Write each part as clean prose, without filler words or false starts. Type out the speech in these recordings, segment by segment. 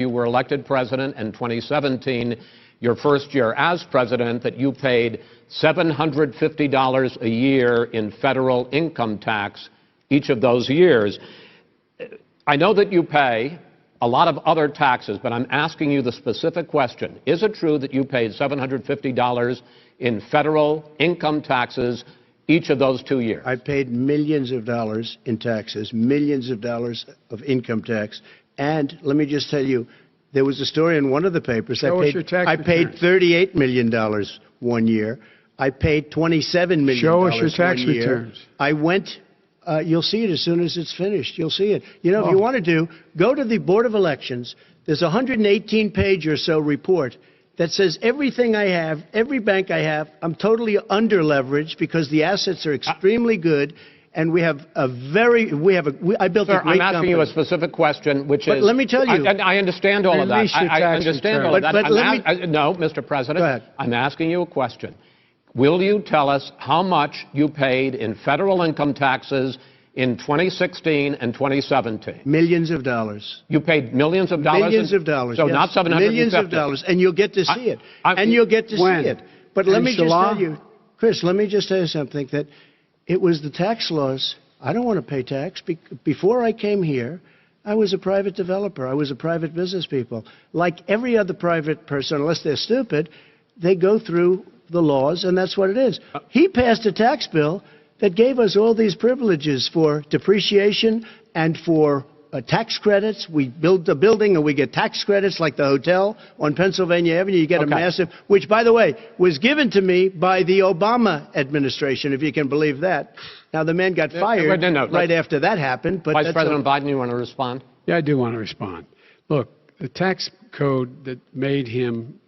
you were elected president in 2017, your first year as president, that you paid $750 a year in federal income tax each of those years. I know that you pay a lot of other taxes, but I'm asking you the specific question. Is it true that you paid $750 in federal income taxes each of those 2 years? I paid millions of dollars in taxes, millions of dollars of income tax. And let me just tell you, there was a story in one of the papers. I paid $38 million 1 year. I paid $27 million Show us your tax 1 year. returns. I went. You'll see it as soon as it's finished. You'll see it. You know, if you want to go to the Board of Elections. There's a 118-page or so report that says everything I have, every bank I have, I'm totally under-leveraged because the assets are extremely good. And we have a very, I built a great company. I'm asking you a specific question, which is... But let me tell you... I understand all of that. I understand all of that. But let me... No, Mr. President. Go ahead. I'm asking you a question. Will you tell us how much you paid in federal income taxes in 2016 and 2017? Millions of dollars. You paid millions of dollars? Millions of dollars, So yes. not $750? Millions of dollars, and you'll get to see it. And you'll get to see it. But let me just tell you, Chris, let me just tell you something, that it was the tax laws. I don't want to pay tax. Before I came here, I was a private developer. I was a private business people. Like every other private person, unless they're stupid, they go through the laws, and that's what it is. He passed a tax bill that gave us all these privileges for depreciation and for tax credits. We build a building and we get tax credits, like the hotel on Pennsylvania Avenue. You get a massive, which, by the way, was given to me by the Obama administration, if you can believe that. Now, the man got fired right after that happened. But Vice President Biden, you want to respond? Yeah, I do want to respond. Look, the tax code that made him,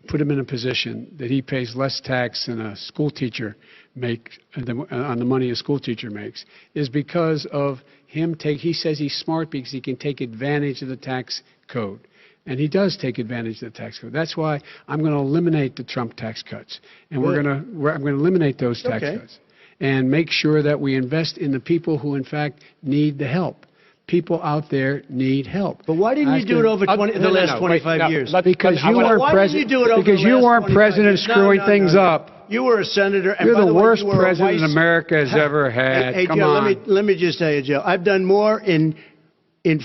put him in a position that he pays less tax than a school teacher makes on the money a school teacher makes is because of him he says he's smart because he can take advantage of the tax code. And he does take advantage of the tax code. That's why I'm going to eliminate the Trump tax cuts. And I'm going to eliminate those tax cuts and make sure that we invest in the people who, in fact, need the help. People out there need help. But why didn't you do it over the last 25 years? Because you weren't president screwing things up. You were a senator. And You're the worst president America has ever had. Hey, Come Joe, on. Let me just tell you, Joe, I've done more in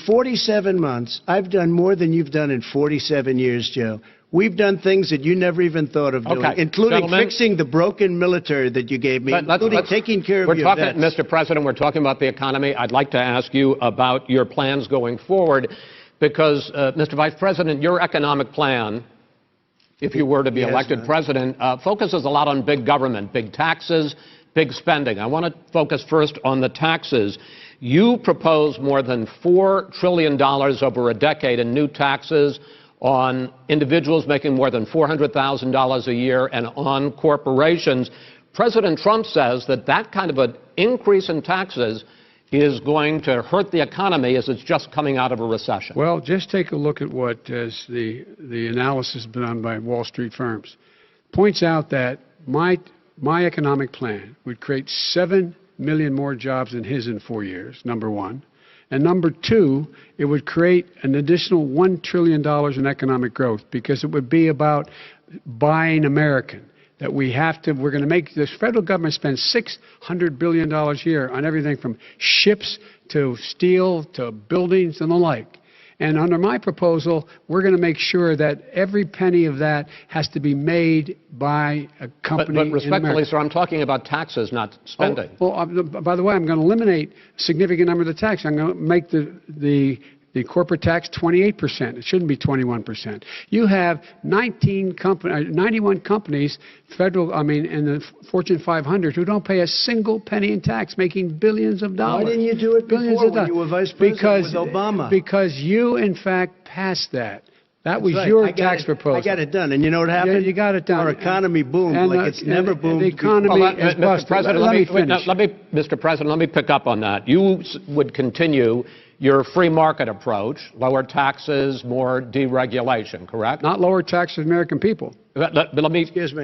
47 months. I've done more than you've done in 47 years, Joe. We've done things that you never even thought of doing, including fixing the broken military that you gave me, including taking care of your vets. Mr. President, we're talking about the economy. I'd like to ask you about your plans going forward, because, Mr. Vice President, your economic plan, if you were to be elected president, focuses a lot on big government, big taxes, big spending. I want to focus first on the taxes. You propose more than $4 trillion over a decade in new taxes on individuals making more than $400,000 a year and on corporations. President Trump says that that kind of an increase in taxes is going to hurt the economy as it's just coming out of a recession. Well, just take a look at what the analysis done by Wall Street firms. Points out that my economic plan would create 7 million more jobs than his in 4 years, number one. And number two, it would create an additional $1 trillion in economic growth, because it would be about buying American. That we're going to make this federal government spend $600 billion a year on everything from ships to steel to buildings and the like. And under my proposal, we're going to make sure that every penny of that has to be made by a company. But respectfully, sir, I'm talking about taxes, not spending. By the way, I'm going to eliminate a significant number of the tax. I'm going to make the corporate tax 28%. It shouldn't be 21%. You have 91 companies, in the Fortune 500, who don't pay a single penny in tax, making billions of dollars. Why didn't you do it before when you were vice president with Obama? Because you, in fact, passed that. That was your tax proposal. I got it done. And you know what happened? Yeah, you got it done. Our economy boomed like it's never boomed. The economy is busted. Mr. President, let me pick up on that. You would continue your free market approach, lower taxes, more deregulation, correct? Not lower taxes for American people. Excuse me.